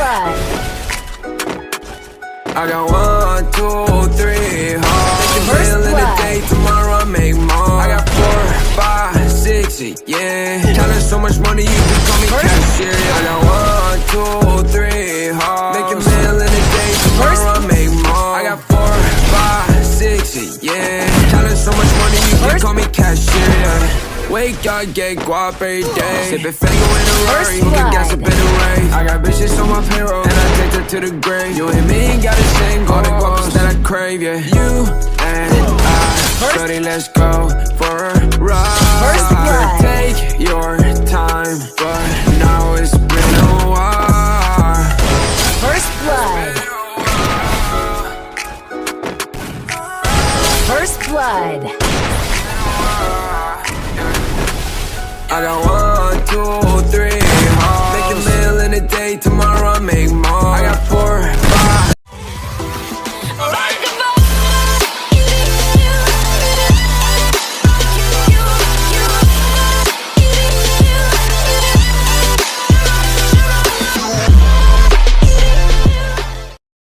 blood. I got 1, 2, 3, hard. First Making in a blood. day, tomorrow I make more. I got 4, 5, 6, yeah. Counting so much money, you can call me cashier. I got 1, 2, 3, hard. Making meal in a day, tomorrow I make more. I got 4, 5, 6, yeah. Counting so much money, you can call me cashier, yeah. Wake up, get guap every day. Sippin' Fango in a Rari, who can gas up in a race. I got bitches on my payroll, and I take her to the grave. You and me ain't got the same goals, the guapas that I crave, yeah. You and I, shorty, let's go for a ride. First blood. Take your time, but now it's been a while. First blood. First blood. I got 1, 2, 3, hard. Make a meal in a day, tomorrow I make more.